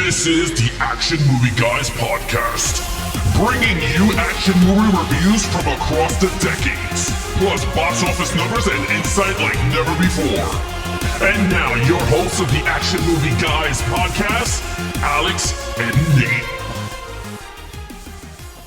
This is the Action Movie Guys podcast, bringing you action movie reviews from across the decades, plus box office numbers and insight like never before. And now, your hosts of the Action Movie Guys podcast, Alex and Nate.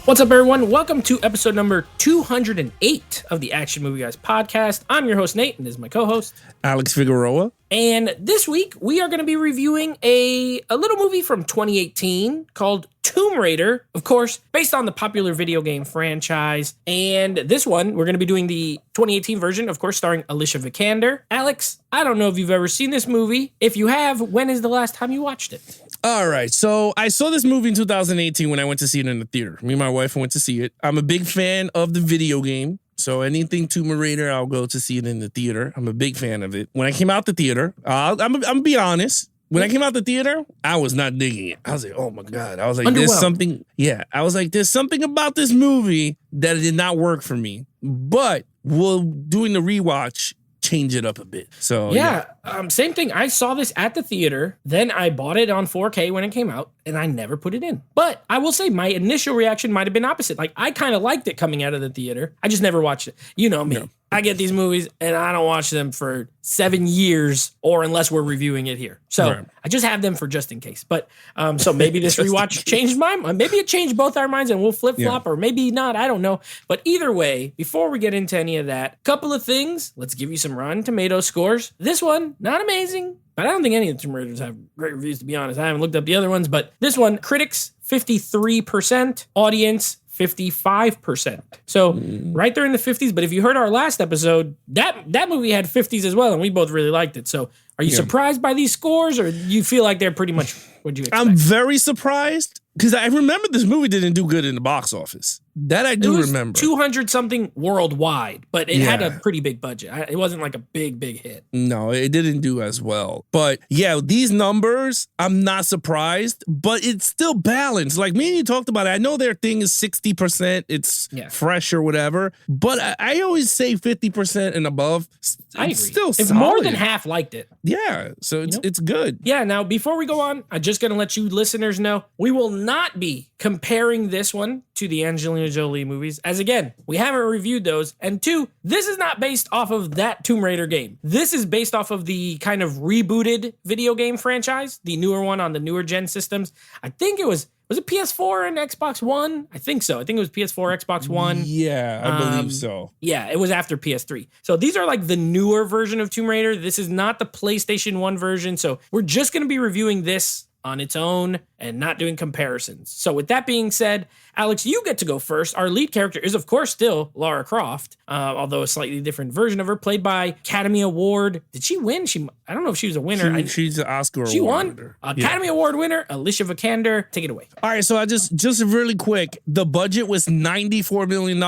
What's up, everyone? Welcome to episode number 208 of the Action Movie Guys podcast. I'm your host, Nate, and this is my co-host, Alex Figueroa. And this week, we are going to be reviewing a little movie from 2018 called Tomb Raider, of course, based on the popular video game franchise. And this one, we're going to be doing the 2018 version, of course, starring Alicia Vikander. Alex, I don't know if you've ever seen this movie. If you have, when is the last time you watched it? All right, so I saw this movie in 2018 when I went to see it in the theater. Me and my wife went to see it. I'm a big fan of the video game. So anything Tomb Raider, I'll go to see it in the theater. I'm a big fan of it. When I came out the theater, I'm gonna be honest. When I came out the theater, I was not digging it. I was like, oh my God. I was like, there's something. Yeah, I was like, there's something about this movie that did not work for me. But doing the rewatch, change it up a bit. So yeah. Same thing. I saw this at the theater, then I bought it on 4K when it came out, and I never put it in. But I will say my initial reaction might have been opposite. Like, I kind of liked it coming out of the theater. I just never watched it. You know me. No. I get these movies and I don't watch them for 7 years, or unless we're reviewing it here. So right. I just have them for just in case. But so maybe this rewatch changed my mind. Maybe it changed both our minds and we'll flip-flop, or maybe not. I don't know. But either way, before we get into any of that, couple of things. Let's give you some Rotten Tomatoes scores. This one, not amazing, but I don't think any of the Tomb Raiders have great reviews, to be honest. I haven't looked up the other ones, but this one, critics, 53%, audience, 55%. So right there in the 50s. But if you heard our last episode, that movie had 50s as well, and we both really liked it. So are you surprised by these scores, or you feel like they're pretty much what you expect? I'm very surprised, because I remember this movie didn't do good in the box office. That I do remember. 200 something worldwide, but it had a pretty big budget. It wasn't like a big hit. No, it didn't do as well. But yeah, these numbers, I'm not surprised, but it's still balanced. Like me and you talked about it. I know their thing is 60%. It's fresh or whatever, but I always say 50% and above. I agree. Still if solid. More than half liked it. Yeah, so it's good. Yeah, now before we go on, I'm just going to let you listeners know, we will not be comparing this one to the Angelina Jolie movies, as again, we haven't reviewed those, and two, this is not based off of that Tomb Raider game. This is based off of the kind of rebooted video game franchise, the newer one on the newer gen systems. I think it was it PS4 and Xbox One? I think so. I think it was PS4, Xbox One. Yeah, I believe so. Yeah, it was after PS3. So these are like the newer version of Tomb Raider. This is not the PlayStation 1 version. So we're just going to be reviewing this on its own and not doing comparisons. So with that being said, Alex, you get to go first. Our lead character is, of course, still Lara Croft, although a slightly different version of her, played by Academy Award. Did she win? I don't know if she was a winner. She's an Oscar Award winner. Academy Award winner, Alicia Vikander. Take it away. All right, so I just really quick, the budget was $94 million.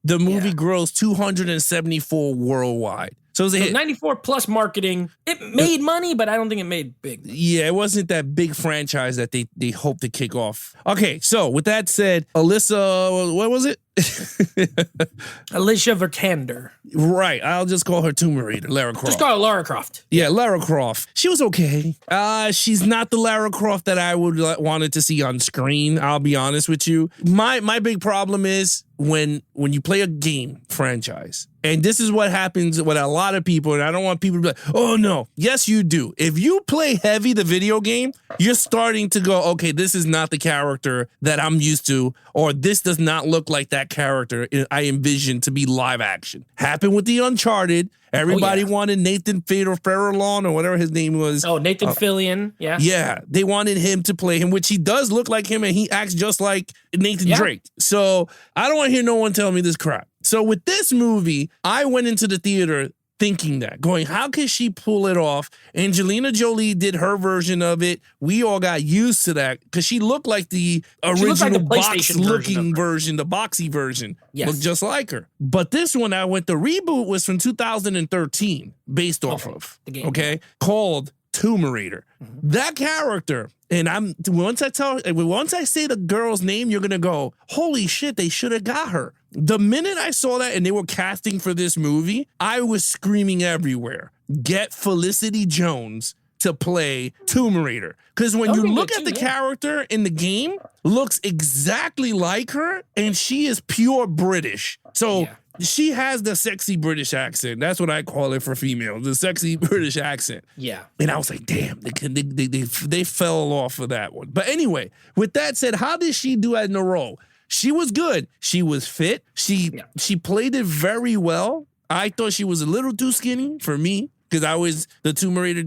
The movie grossed $274 worldwide. So it was a hit. 94 plus marketing. It made money, but I don't think it made big money. Yeah, it wasn't that big franchise that they hoped to kick off. Okay, so with that said, Alyssa, what was it? Alicia Vikander. Right, I'll just call her Tomb Raider, Lara Croft. Just call her Lara Croft. Yeah, Lara Croft. She was okay. She's not the Lara Croft that I would wanted to see on screen, I'll be honest with you. My big problem is when you play a game franchise, and this is what happens with a lot of people, and I don't want people to be like, oh no. Yes, you do. If you play heavy the video game, you're starting to go, okay, this is not the character that I'm used to, or this does not look like that character I envisioned to be live action. Happened with the Uncharted. Everybody wanted Nathan Farrell or whatever his name was. Oh, Nathan Fillion. Yeah. Yeah. They wanted him to play him, which he does look like him, and he acts just like Nathan Drake. So I don't want to hear no one tell me this crap. So with this movie, I went into the theater thinking that, going, how can she pull it off? Angelina Jolie did her version of it. We all got used to that because she looked like the original box-looking version, the boxy version. Yes. Looked just like her. But this one, the reboot was from 2013, based off of the game. Okay, called Tomb Raider. Mm-hmm. That character, and once I say the girl's name, you're gonna go, holy shit, they should have got her. The minute I saw that and they were casting for this movie, I was screaming everywhere, get Felicity Jones to play Tomb Raider. Because when you look at the character in the game, looks exactly like her, and she is pure British. So she has the sexy British accent. That's what I call it for females, the sexy British accent. Yeah. And I was like, damn, they fell off of that one. But anyway, with that said, how did she do in the role? She was good. She was fit. She played it very well. I thought she was a little too skinny for me because I was the Tomb Raider.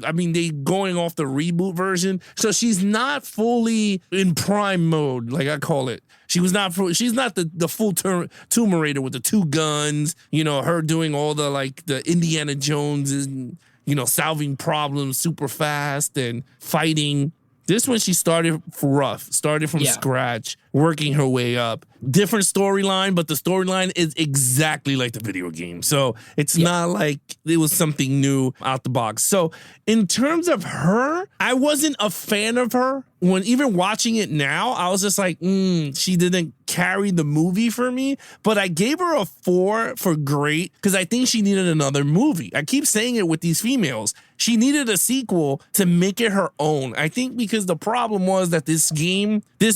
I mean, they going off the reboot version. So she's not fully in prime mode, like I call it. She's not the full Tomb Raider with the 2 guns, you know, her doing all the Indiana Jones and, you know, solving problems super fast and fighting. This one, she started rough, started from scratch, working her way up. Different storyline, but the storyline is exactly like the video game. So it's not like it was something new out the box. So in terms of her, I wasn't a fan of her. When even watching it now, I was just like, she didn't carry the movie for me. But I gave her a 4 for great because I think she needed another movie. I keep saying it with these females. She needed a sequel to make it her own. I think because the problem was that this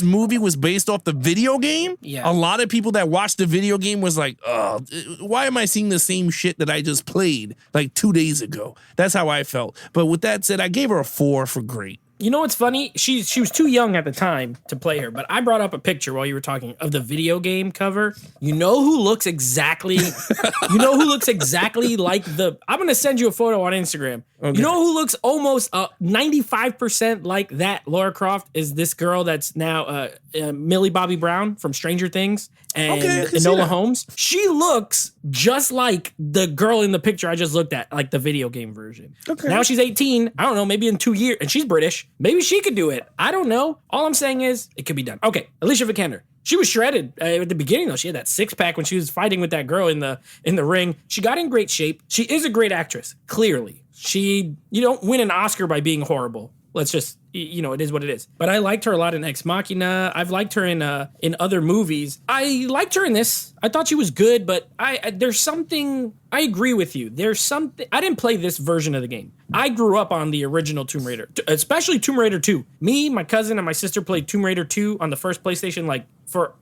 movie was based off the video game. Yeah. A lot of people that watched the video game was like, oh, why am I seeing the same shit that I just played like 2 days ago? That's how I felt. But with that said, I gave her a 4 for great. You know what's funny? She was too young at the time to play her, but I brought up a picture while you were talking of the video game cover. You know who looks exactly like I'm going to send you a photo on Instagram. Okay. You know who looks almost 95% like that Lara Croft is this girl that's now Millie Bobby Brown from Stranger Things and Enola Holmes. She looks just like the girl in the picture I just looked at, like the video game version. Okay. Now she's 18. I don't know, maybe in 2 years, and she's British. Maybe she could do it. I don't know. All I'm saying is it could be done. Okay, Alicia Vikander. She was shredded at the beginning, though. She had that 6-pack when she was fighting with that girl in the ring. She got in great shape. She is a great actress, clearly. You don't win an Oscar by being horrible. Let's just, it is what it is. But I liked her a lot in Ex Machina. I've liked her in other movies. I liked her in this. I thought she was good, but there's something. I agree with you. There's something. I didn't play this version of the game. I grew up on the original Tomb Raider, especially Tomb Raider 2. Me, my cousin, and my sister played Tomb Raider 2 on the first PlayStation like for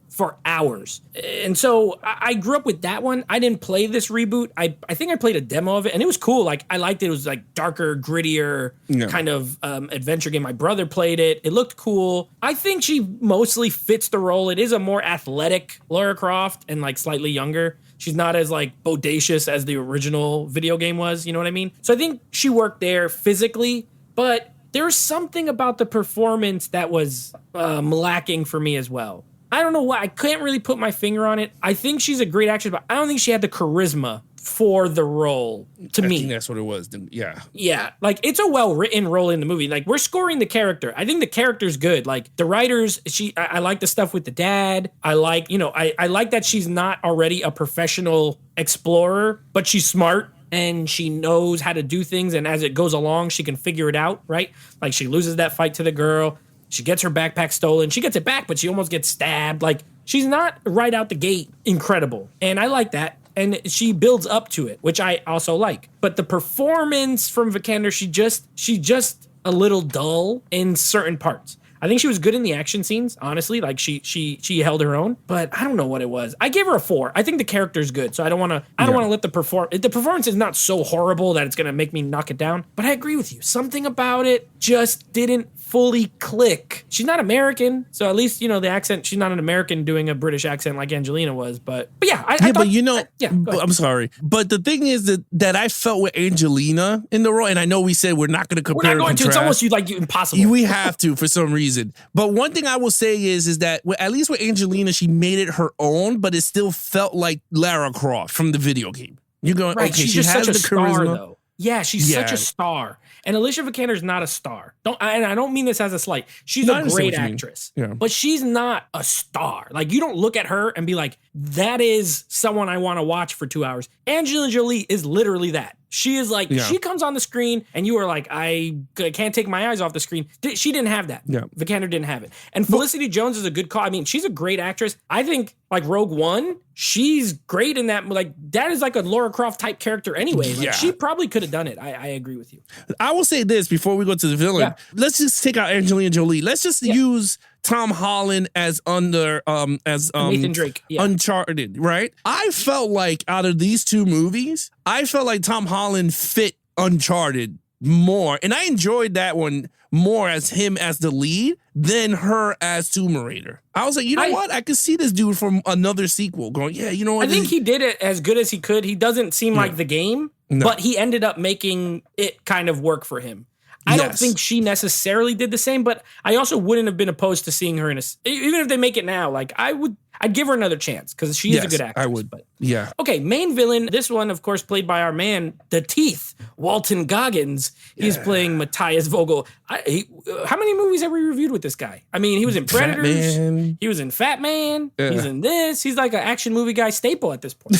hours. And so I grew up with that one. I didn't play this reboot. I think I played a demo of it, and it was cool. Like, I liked it. It was like darker, grittier kind of adventure game. My brother played it. It looked cool. I think she mostly fits the role. It is a more athletic Lara Croft and like slightly younger. She's not as like bodacious as the original video game was. You know what I mean? So I think she worked there physically, but there's something about the performance that was lacking for me as well. I don't know why. I can't really put my finger on it. I think she's a great actress, but I don't think she had the charisma for the role to me. I think that's what it was. Yeah. Yeah. Like, it's a well-written role in the movie. Like, we're scoring the character. I think the character's good. Like, the writers, I like the stuff with the dad. I like, I like that she's not already a professional explorer, but she's smart and she knows how to do things. And as it goes along, she can figure it out, right? Like, she loses that fight to the girl. She gets her backpack stolen. She gets it back, but she almost gets stabbed. Like, she's not right out the gate incredible. And I like that. And she builds up to it, which I also like. But the performance from Vikander, she just a little dull in certain parts. I think she was good in the action scenes, honestly. Like, she held her own, but I don't know what it was. I gave her a 4. I think the character's good, so I don't want to let the performance is not so horrible that it's going to make me knock it down. But I agree with you. Something about it just didn't fully click. She's not American, so at least, the accent, she's not an American doing a British accent like Angelina was, but yeah. I'm sorry. But the thing is that I felt with Angelina in the role, and I know we said we're not going to compare. We're not going to. It's almost impossible. We have to for some reason. But one thing I will say is that at least with Angelina, she made it her own, but it still felt like Lara Croft from the video game. You're going, right, okay, she's she just has such the a star, charisma. though. Yeah, she's such a star. And Alicia Vikander's not a star. And I don't mean this as a slight. She's a great actress. Yeah. But she's not a star. Like, you don't look at her and be like, that is someone I want to watch for 2 hours. Angelina Jolie is literally that. She is like, she comes on the screen and you are like, I can't take my eyes off the screen. She didn't have that. Yeah. Vikander didn't have it. And Felicity Jones is a good call. I mean, she's a great actress. I think like Rogue One, she's great in that. Like that is like a Lara Croft type character anyway. Like, she probably could have done it. I agree with you. I will say this before we go to the villain. Yeah. Let's just take out Angelina Jolie. Let's just use Tom Holland as Nathan Drake. Yeah. Uncharted, right? I felt like out of these two movies, I felt like Tom Holland fit Uncharted more. And I enjoyed that one more as him as the lead than her as Tomb Raider. I was like, you know what? I could see this dude from another sequel going, yeah, you know what? I think he did it as good as he could. He doesn't seem like the game, but he ended up making it kind of work for him. I don't think she necessarily did the same, but I also wouldn't have been opposed to seeing her in even if they make it now, like I'd give her another chance because she is a good actress. I would. But. Yeah. Okay, main villain. This one, of course, played by our man, the Teeth, Walton Goggins. He's playing Matthias Vogel. How many movies have we reviewed with this guy? I mean, he was in Predators. He was in Fat Man. Yeah. He's in this. He's like an action movie guy staple at this point.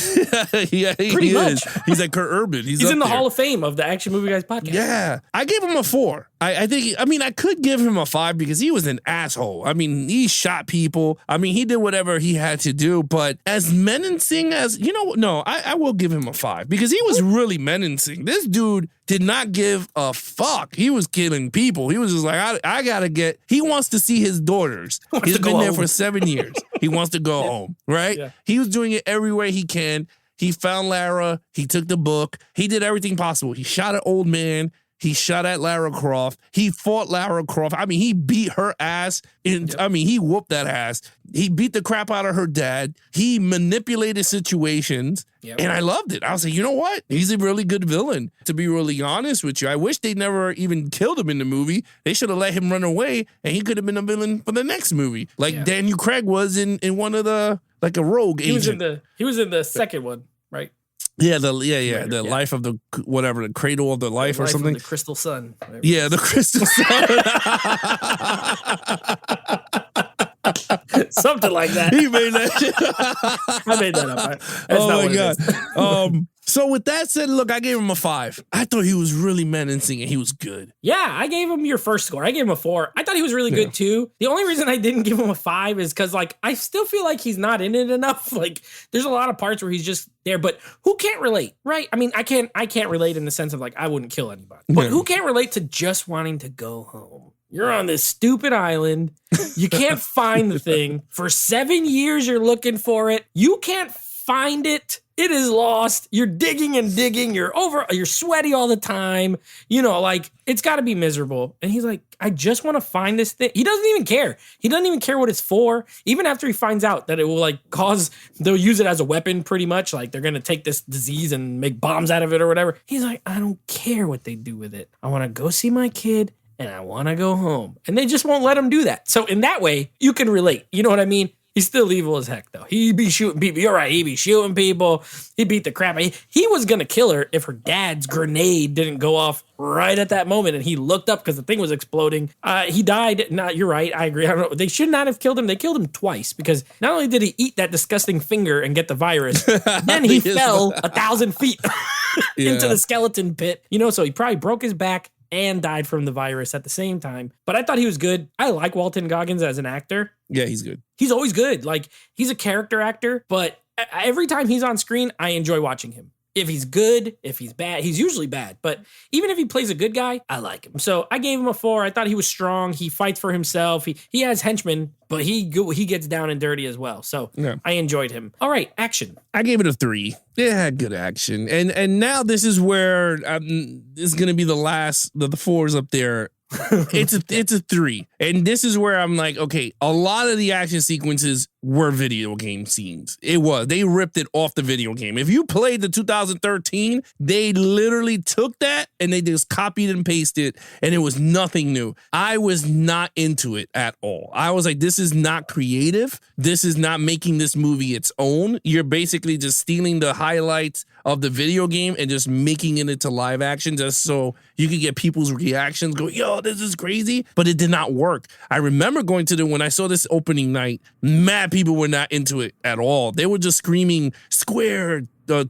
Yeah, he is. He's like Kurt Urban. He's in the Hall of Fame of the Action Movie Guys podcast. Yeah. I gave him a 4. I think, I could give him a 5 because he was an asshole. I mean, he shot people. I mean, he did whatever he had to do, but as menacing as, I will give him a 5 because he was really menacing. This dude did not give a fuck. He was killing people. He was just like, I gotta he wants to see his daughters. He's been there for 7 years. He wants to go home, right? Yeah. He was doing it every way he can. He found Lara. He took the book. He did everything possible. He shot an old man. He shot at Lara Croft. He fought Lara Croft. I mean, he beat her ass. He whooped that ass. He beat the crap out of her dad. He manipulated situations. Yep. And I loved it. I was like, you know what? He's a really good villain. To be really honest with you, I wish they never even killed him in the movie. They should have let him run away, and he could have been a villain for the next movie. Like Daniel Craig was in one of the, like a rogue agent. He was in the second one, right? Yeah, the life of the whatever, the cradle of the life or something. The crystal sun. Right? Yeah, the crystal sun. Something like that. He made that shit. I made that up. Oh my god. So with that said, look, I gave him a 5. I thought he was really menacing and he was good. Yeah, I gave him your first score. I gave him a 4. I thought he was really good too. The only reason I didn't give him a 5 is because like I still feel like he's not in it enough. Like there's a lot of parts where he's just there, but who can't relate, right? I mean, I can't relate in the sense of like I wouldn't kill anybody. But who can't relate to just wanting to go home? You're on this stupid island. You can't find the thing. For 7 years, you're looking for it. You can't find it. It is lost. You're digging and digging. You're sweaty all the time. Like it's got to be miserable. And he's like, I just want to find this thing. He doesn't even care. He doesn't even care what it's for. Even after he finds out that it will like they'll use it as a weapon pretty much. Like they're going to take this disease and make bombs out of it or whatever. He's like, I don't care what they do with it. I want to go see my kid. And I want to go home. And they just won't let him do that. So in that way, you can relate. You know what I mean? He's still evil as heck, though. He'd be shooting people. You're right. He'd be shooting people. He beat the crap. He was going to kill her if her dad's grenade didn't go off right at that moment. And he looked up because the thing was exploding. He died. You're right. I agree. I don't know. They should not have killed him. They killed him twice because not only did he eat that disgusting finger and get the virus, then he fell 1,000 feet into the skeleton pit. So he probably broke his back and died from the virus at the same time. But I thought he was good. I like Walton Goggins as an actor. Yeah, he's good. He's always good. Like, he's a character actor, but every time he's on screen, I enjoy watching him. If he's good, if he's bad, he's usually bad. But even if he plays a good guy, I like him. So I gave him a 4. I thought he was strong. He fights for himself. He has henchmen, but he gets down and dirty as well. So I enjoyed him. All right, action. I gave it a 3. It had good action. And now this is where it's going to be the last, the 4's up there. It's a 3. And this is where I'm like, okay, a lot of the action sequences were video game scenes. They ripped it off the video game. If you played the 2013, they literally took that and they just copied and pasted, and it was nothing new. I was not into it at all. I was like, this is not creative. This is not making this movie its own. You're basically just stealing the highlights of the video game and just making it into live action just so you could get people's reactions going, yo, this is crazy. But it did not work. I remember going to when I saw this opening night, mad people were not into it at all. They were just screaming, Square,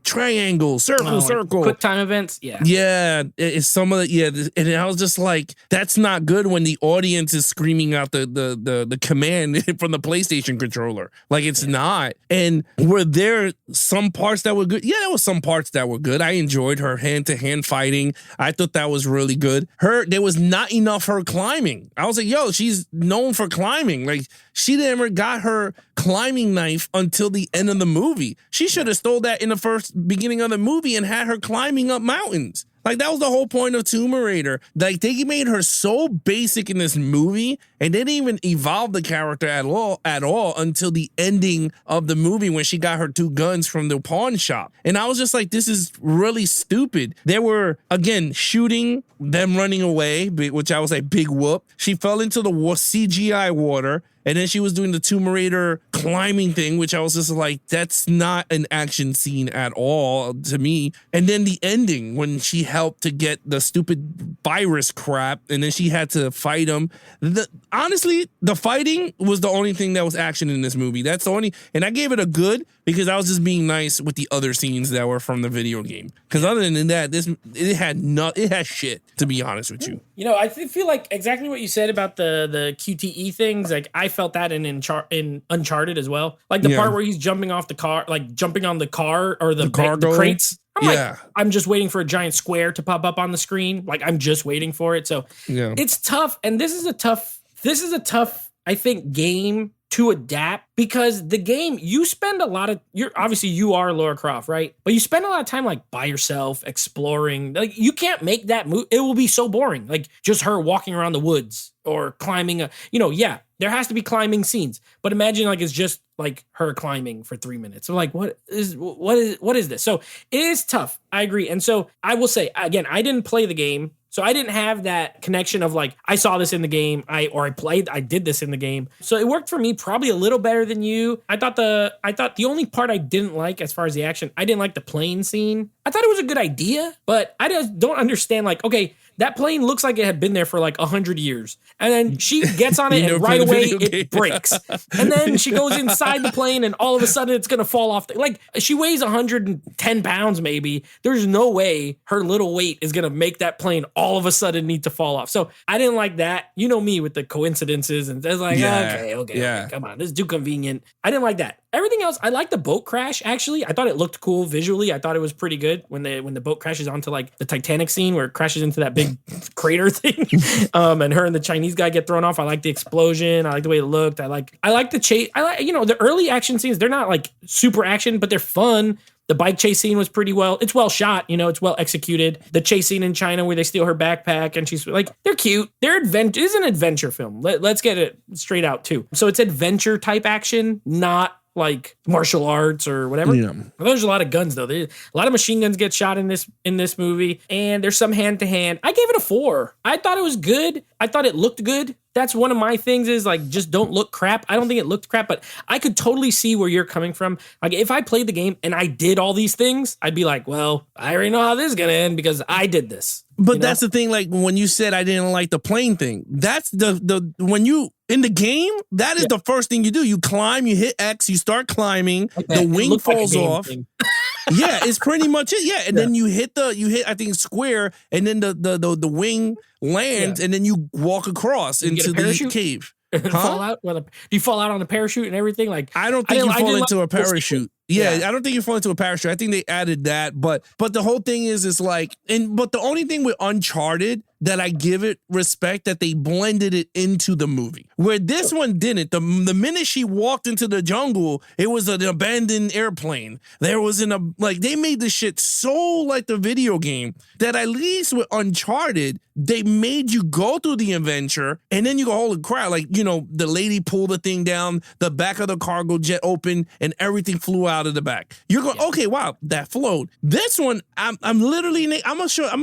triangle, circle. Quick time events. Yeah. Yeah, it's some of the and I was just like, that's not good when the audience is screaming out the command from the PlayStation controller. Like it's not. And were there some parts that were good? Yeah, there was some parts that were good. I enjoyed her hand-to-hand fighting. I thought that was really good. There was not enough her climbing. I was like, yo, she's known for climbing. Like she never got her climbing knife until the end of the movie. She should have stole that in the first beginning of the movie and had her climbing up mountains. Like that was the whole point of Tomb Raider. Like they made her so basic in this movie, and they didn't even evolve the character at all until the ending of the movie when she got her 2 guns from the pawn shop. And I was just like, this is really stupid. They were again shooting them running away, which I was like, big whoop. She fell into the CGI water. And then she was doing the Tomb Raider climbing thing, which I was just like, that's not an action scene at all to me. And then the ending when she helped to get the stupid virus crap and then she had to fight him. Honestly, the fighting was the only thing that was action in this movie. That's the only, and I gave it a good because I was just being nice with the other scenes that were from the video game. Because other than that, it had shit, to be honest with you. You know, I feel like exactly what you said about the QTE things. Like I felt that in Uncharted as well. Like the part where he's jumping off the car, like jumping on the car or the crates. I'm like, I'm just waiting for a giant square to pop up on the screen. Like I'm just waiting for it. So it's tough. And this is a tough, I think, game to adapt because the game, you spend a lot of, you are Lara Croft, right? But you spend a lot of time like by yourself exploring. Like you can't make that move. It will be so boring. Like just her walking around the woods or climbing there has to be climbing scenes, but imagine like it's just like her climbing for 3 minutes. So like, what is this? So it is tough. I agree. And so I will say again, I didn't play the game. So I didn't have that connection of like, I saw this in the game, I did this in the game. So it worked for me probably a little better than you. I thought the only part I didn't like as far as the action, I didn't like the plane scene. I thought it was a good idea, but I just don't understand like, okay, that plane looks like it had been there for like 100 years. And then she gets on it and right away it breaks. And then she goes inside the plane and all of a sudden it's going to fall off. Like she weighs 110 pounds maybe. There's no way her little weight is going to make that plane all of a sudden need to fall off. So I didn't like that. You know me with the coincidences and it's like, okay, come on. This is too convenient. I didn't like that. Everything else, I like the boat crash, actually. I thought it looked cool visually. I thought it was pretty good when the boat crashes onto like the Titanic scene where it crashes into that big crater thing. And her and the Chinese guy get thrown off. I like the explosion. I like the way it looked. I like the chase. I like, the early action scenes. They're not like super action, but they're fun. The bike chase scene was pretty it's well shot, it's well executed. The chase scene in China where they steal her backpack and she's like, they're cute. It is an adventure film. Let's get it straight out too. So it's adventure type action, not like martial arts or whatever. Yeah. There's a lot of guns though. A lot of machine guns get shot in this movie, and there's some hand to hand. I gave it a 4. I thought it was good. I thought it looked good. That's one of my things is like, just don't look crap. I don't think it looked crap, but I could totally see where you're coming from. Like if I played the game and I did all these things, I'd be like, well, I already know how this is going to end because I did this. But that's the thing. Like when you said I didn't like the plane thing, that's when you in the game, that is the first thing you do. You climb, you hit X, you start climbing, the wing falls off. Yeah, it's pretty much it. Yeah, and then you hit I think square, and then the wing lands, and then you walk across into the cave. Fall out? Do you fall out on a parachute and everything? Like I don't think you fall into a parachute. Yeah, I don't think you fall into a parachute. I think they added that, but the whole thing is like, but the only thing with Uncharted that I give it respect that they blended it into the movie, where this one didn't. The minute she walked into the jungle, it was an abandoned airplane. There was they made the shit so like the video game that at least with Uncharted, they made you go through the adventure and then you go, holy crap, like, the lady pulled the thing down, the back of the cargo jet opened and everything flew out of the back. You're going, okay, wow, that flowed. This one, I'm gonna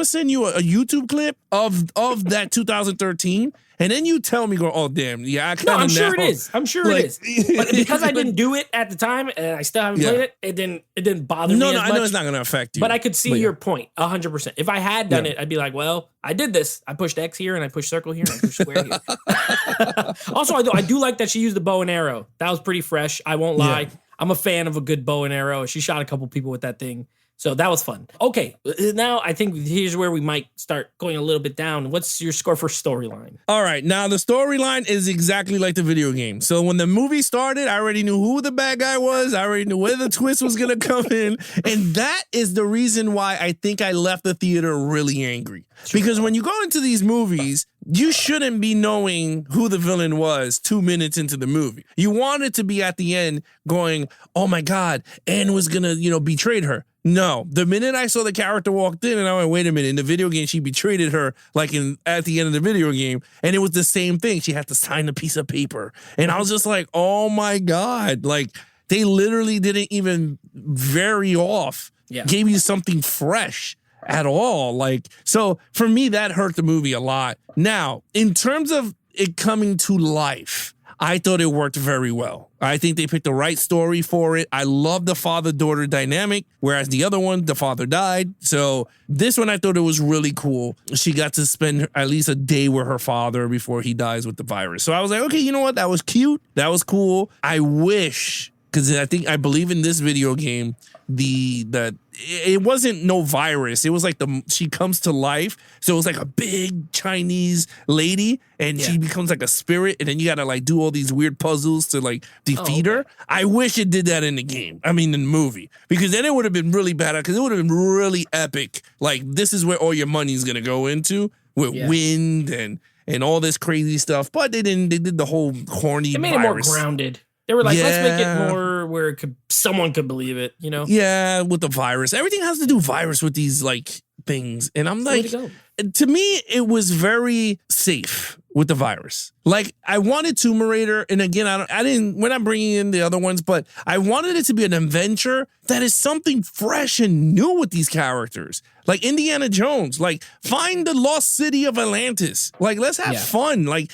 send you a YouTube clip of that 2013. And then you tell me, oh, damn. Yeah, I'm sure it is. But because I didn't do it at the time and I still haven't played it, it didn't bother me as much. I know it's not going to affect you. But I could see your point 100%. If I had done it, I'd be like, well, I did this. I pushed X here and I pushed circle here and I pushed square here. Also, I do like that she used the bow and arrow. That was pretty fresh. I won't lie. I'm a fan of a good bow and arrow. She shot a couple people with that thing. So that was fun. Okay, now I think here's where we might start going a little bit down. What's your score for storyline? All right, now the storyline is exactly like the video game. So when the movie started, I already knew who the bad guy was. I already knew where the twist was going to come in. And that is the reason why I think I left the theater really angry. Because when you go into these movies, you shouldn't be knowing who the villain was 2 minutes into the movie. You want it to be at the end going, oh my God, Anne was going to, betrayed her. No, the minute I saw the character walked in and I went, wait a minute, in the video game, she betrayed her like at the end of the video game. And it was the same thing. She had to sign a piece of paper. And I was just like, oh my God, like they literally didn't even vary off, gave you something fresh at all. Like, so for me, that hurt the movie a lot. Now, in terms of it coming to life, I thought it worked very well. I think they picked the right story for it. I love the father-daughter dynamic, whereas the other one, the father died. So this one, I thought it was really cool. She got to spend at least a day with her father before he dies with the virus. So I was like, okay, you know what? That was cute. That was cool. I wish, because I believe in this video game, it wasn't no virus. It was like she comes to life. So it was like a big Chinese lady and she becomes like a spirit. And then you got to like do all these weird puzzles to like defeat her. I wish it did that in the game. I mean, in the movie, because then it would have been really bad because it would have been really epic. Like this is where all your money's going to go into with wind and all this crazy stuff. But they didn't. They did the whole horny It made virus. it more grounded. They were like, let's make it more where someone could believe it, Yeah, with the virus. Everything has to do virus with these like things. And I'm like, to me, it was very safe with the virus. Like I wanted Tomb Raider, and again, we're not bringing in the other ones, but I wanted it to be an adventure that is something fresh and new with these characters. Like Indiana Jones, like find the lost city of Atlantis. Like let's have fun. Like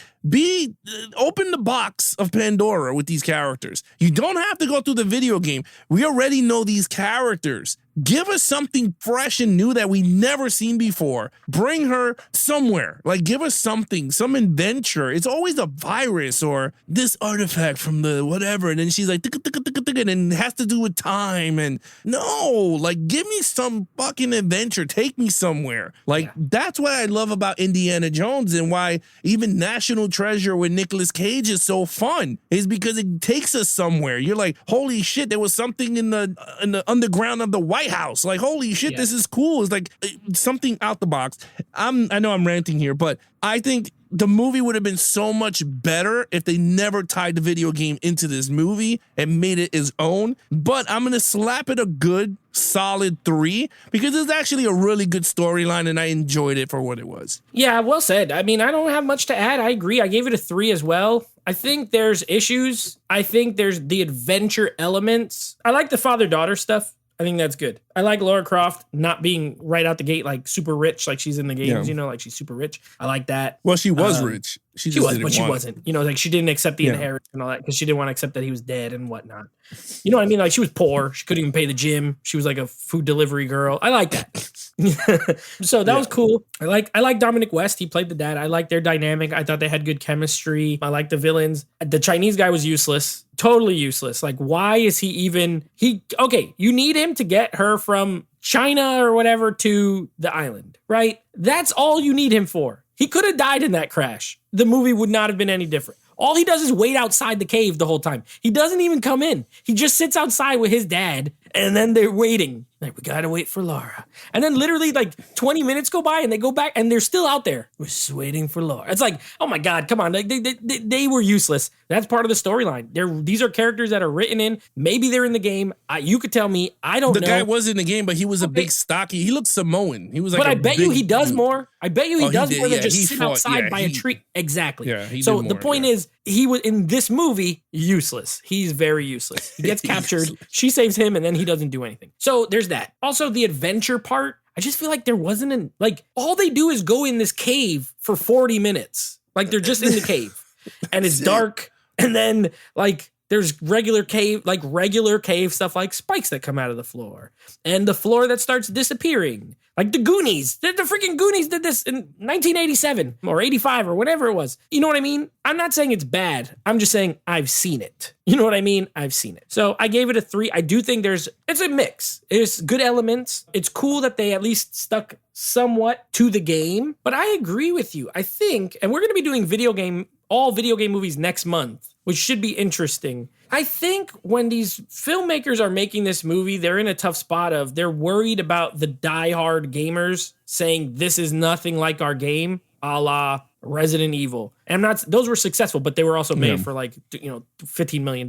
open the box of Pandora with these characters. You don't have to go through the video game. We already know these characters. Give us something fresh and new that we never seen before. Bring her somewhere. Like give us something, some adventure. It's always a virus or this artifact from the whatever. And then she's like, and it has to do with time. And no, like give me some fucking adventure. Take me somewhere. Like that's what I love about Indiana Jones and why even National Treasure with Nicolas Cage is so fun is because it takes us somewhere. You're like, holy shit, there was something in the underground of the White House. Like, holy shit, this is cool. It's like something out the box. I know I'm ranting here, but I think the movie would have been so much better if they never tied the video game into this movie and made it its own. But I'm going to slap it a good, solid 3 because it's actually a really good storyline and I enjoyed it for what it was. Yeah, well said. I mean, I don't have much to add. I agree. I gave it a 3 as well. I think there's issues. I think there's the adventure elements. I like the father-daughter stuff. I think that's good. I like Lara Croft not being right out the gate like super rich, like she's in the games, like she's super rich. I like that. Well, she was rich. She was, but she wasn't. Like she didn't accept the inheritance and all that because she didn't want to accept that he was dead and whatnot. You know what I mean? Like she was poor. She couldn't even pay the gym. She was like a food delivery girl. I like that. So that was cool. I like Dominic West. He played the dad. I like their dynamic. I thought they had good chemistry. I like the villains. The Chinese guy was useless. Totally useless. Like, why is he even... Okay, you need him to get her from China or whatever to the island, right? That's all you need him for. He could have died in that crash. The movie would not have been any different. All he does is wait outside the cave the whole time. He doesn't even come in. He just sits outside with his dad, and then they're waiting. Like, we gotta wait for Lara. And then literally like 20 minutes go by, and they go back, and they're still out there. We're just waiting for Lara. It's like, oh my God, come on. Like, they were useless. That's part of the storyline. These are characters that are written in. Maybe they're in the game. You could tell me. I don't know. The guy was in the game, but he was a big stocky. He looked Samoan. He was like, but I bet you he does more. I bet you he does more than just he sit fought, outside by a tree. Exactly. Yeah, he so did the more, point is, he was in this movie useless. He's very useless. He gets captured. She saves him, and then he doesn't do anything. So there's that. Also, the adventure part. I just feel like there wasn't all they do is go in this cave for 40 minutes. Like they're just in the cave, and it's dark, and then like there's regular cave stuff like spikes that come out of the floor, and the floor that starts disappearing. Like the Goonies. The freaking Goonies did this in 1987 or 85 or whatever it was. You know what I mean? I'm not saying it's bad. I'm just saying I've seen it. You know what I mean? I've seen it. So I gave it a 3. I do think it's a mix. There's good elements. It's cool that they at least stuck somewhat to the game. But I agree with you. I think, and we're going to be doing all video game movies next month, which should be interesting. I think when these filmmakers are making this movie, they're in a tough spot of they're worried about the diehard gamers saying this is nothing like our game, a la Resident Evil. And those were successful, but they were also made for like, $15 million.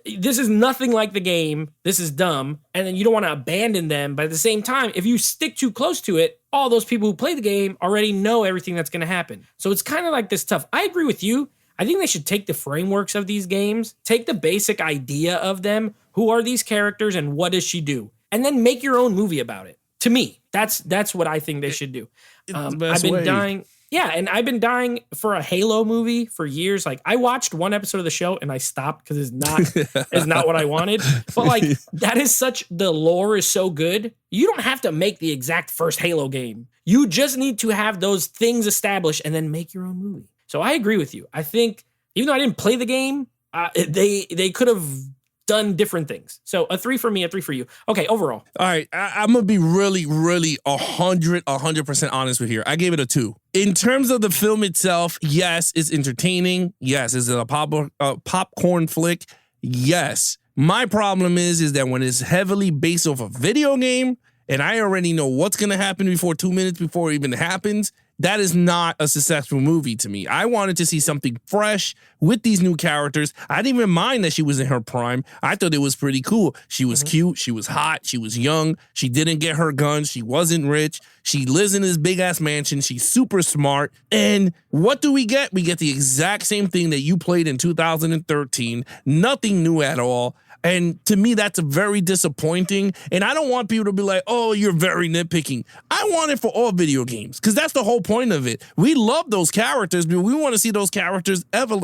This is nothing like the game. This is dumb. And then you don't want to abandon them. But at the same time, if you stick too close to it, all those people who play the game already know everything that's going to happen. So it's kind of like this tough. I agree with you. I think they should take the frameworks of these games, take the basic idea of them. Who are these characters and what does she do? And then make your own movie about it. To me, that's what I think they should do. I've been dying. Yeah, and I've been dying for a Halo movie for years. Like I watched one episode of the show and I stopped because it's not what I wanted. But like the lore is so good. You don't have to make the exact first Halo game. You just need to have those things established and then make your own movie. So I agree with you. I think even though I didn't play the game, they could have done different things. So a 3 for me, a 3 for you. Okay, overall. All right, I'm going to be really, really 100% honest with you. I gave it a 2. In terms of the film itself, yes, it's entertaining. Yes, is it a popcorn flick? Yes. My problem is that when it's heavily based off a video game, and I already know what's going to happen before 2 minutes before it even happens, that is not a successful movie to me. I wanted to see something fresh with these new characters. I didn't even mind that she was in her prime. I thought it was pretty cool. She was cute. She was hot. She was young. She didn't get her guns. She wasn't rich. She lives in this big-ass mansion. She's super smart. And what do we get? We get the exact same thing that you played in 2013. Nothing new at all. And to me, that's very disappointing. And I don't want people to be like, oh, you're very nitpicking. I want it for all video games because that's the whole point of it. We love those characters, but we want to see those characters ever.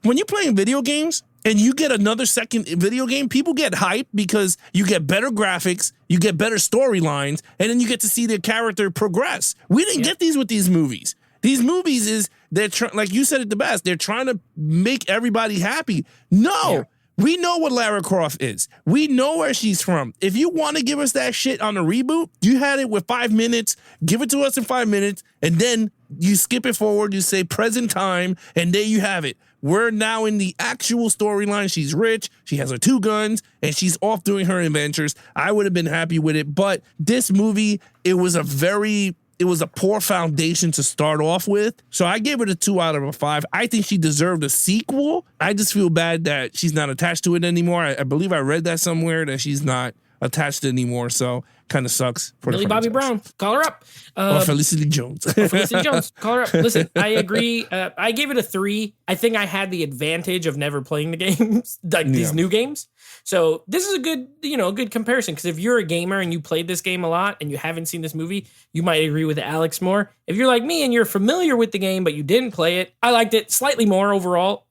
When you're playing video games and you get another second video game, people get hyped because you get better graphics, you get better storylines, and then you get to see their character progress. We didn't get these with these movies. These movies like you said it the best, they're trying to make everybody happy. No. Yeah. We know what Lara Croft is. We know where she's from. If you want to give us that shit on a reboot, you had it with 5 minutes, give it to us in 5 minutes, and then you skip it forward, you say present time, and there you have it. We're now in the actual storyline. She's rich, she has her 2 guns, and she's off doing her adventures. I would have been happy with it, but this movie, it was a poor foundation to start off with. So I gave it a 2 out of 5. I think she deserved a sequel. I just feel bad that she's not attached to it anymore. I believe I read that somewhere that she's not attached anymore. So kind of sucks for Millie Bobby Brown. Call her up. Or Felicity Jones. Call her up. Listen, I agree. I gave it a 3. I think I had the advantage of never playing the games, these new games. So this is a good comparison because if you're a gamer and you played this game a lot and you haven't seen this movie, you might agree with Alex more. If you're like me and you're familiar with the game but you didn't play it, I liked it slightly more overall.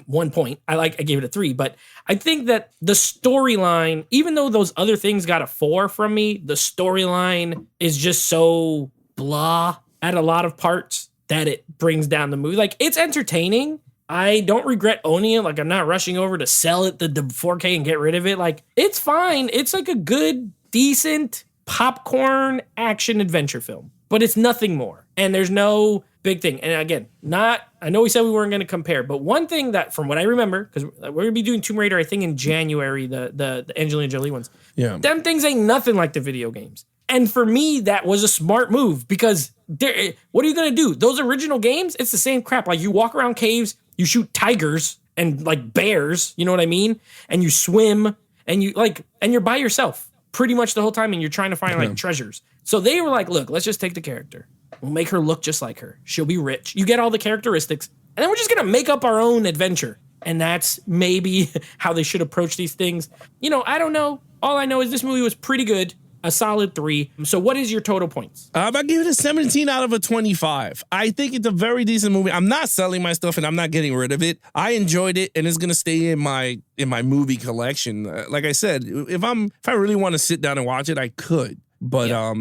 1 point. I gave it a 3, but I think that the storyline, even though those other things got a 4 from me, the storyline is just so blah at a lot of parts that it brings down the movie. Like, it's entertaining. I don't regret owning it. Like, I'm not rushing over to sell it the 4K and get rid of it. Like, it's fine. It's like a good, decent popcorn action adventure film, but it's nothing more. And there's no big thing. And again, I know we said we weren't going to compare, but one thing that, from what I remember, because we're going to be doing Tomb Raider, I think in January, the Angelina Jolie ones. Yeah. Them things ain't nothing like the video games. And for me, that was a smart move because what are you going to do? Those original games, it's the same crap. Like, you walk around caves, you shoot tigers and like bears, you know what I mean? And you swim and you're by yourself pretty much the whole time and you're trying to find like treasures. So they were like, look, let's just take the character. We'll make her look just like her. She'll be rich. You get all the characteristics and then we're just going to make up our own adventure. And that's maybe how they should approach these things. I don't know. All I know is this movie was pretty good. A solid 3. So what is your total points? I give it a 17 out of a 25. I think it's a very decent movie. I'm not selling my stuff and I'm not getting rid of it. I enjoyed it and it's going to stay in my movie collection. Like I said, if I really want to sit down and watch it, I could. But I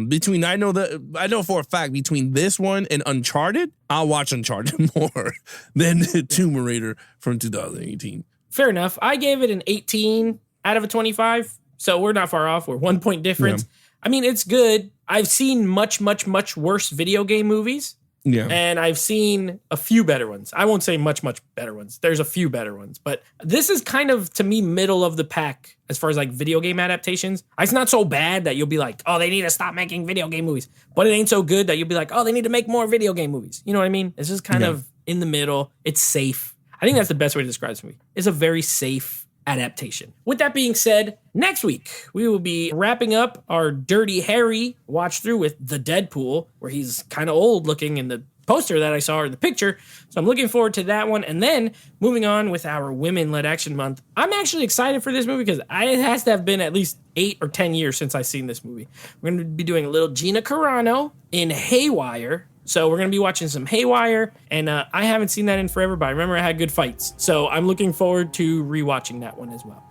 know for a fact between this one and Uncharted, I'll watch Uncharted more than Tomb Raider from 2018. Fair enough. I gave it an 18 out of a 25. So we're not far off. We're 1 point difference. Yeah. I mean, it's good. I've seen much, much, much worse video game movies. Yeah. And I've seen a few better ones. I won't say much, much better ones. There's a few better ones. But this is kind of, to me, middle of the pack as far as like video game adaptations. It's not so bad that you'll be like, oh, they need to stop making video game movies. But it ain't so good that you'll be like, oh, they need to make more video game movies. You know what I mean? It's just kind of in the middle. It's safe. I think that's the best way to describe this movie. It's a very safe adaptation. With that being said, next week we will be wrapping up our Dirty Harry watch through with the Deadpool, where he's kind of old looking in the poster that I saw or the picture. So I'm looking forward to that one. And then moving on with our Women-Led Action Month, I'm actually excited for this movie because it has to have been at least 8 or 10 years since I've seen this movie. We're going to be doing a little Gina Carano in Haywire. So we're going to be watching some Haywire, and I haven't seen that in forever, but I remember it had good fights. So I'm looking forward to rewatching that one as well.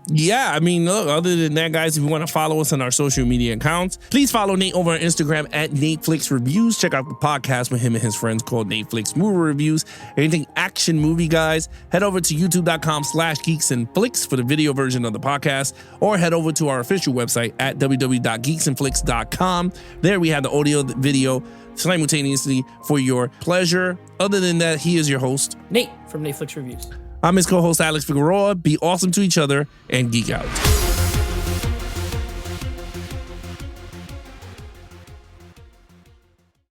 Yeah, I mean, look, other than that, guys, if you want to follow us on our social media accounts, please follow Nate over on Instagram at NateFlix Reviews. Check out the podcast with him and his friends called NateFlix Movie Reviews. Anything action movie, guys, head over to youtube.com/geeksandflix for the video version of the podcast, or head over to our official website at www.geeksandflix.com. There we have the audio, the video, simultaneously for your pleasure. Other than that, he is your host, Nate from NateFlix Reviews. I'm his co-host, Alex Figueroa. Be awesome to each other and geek out.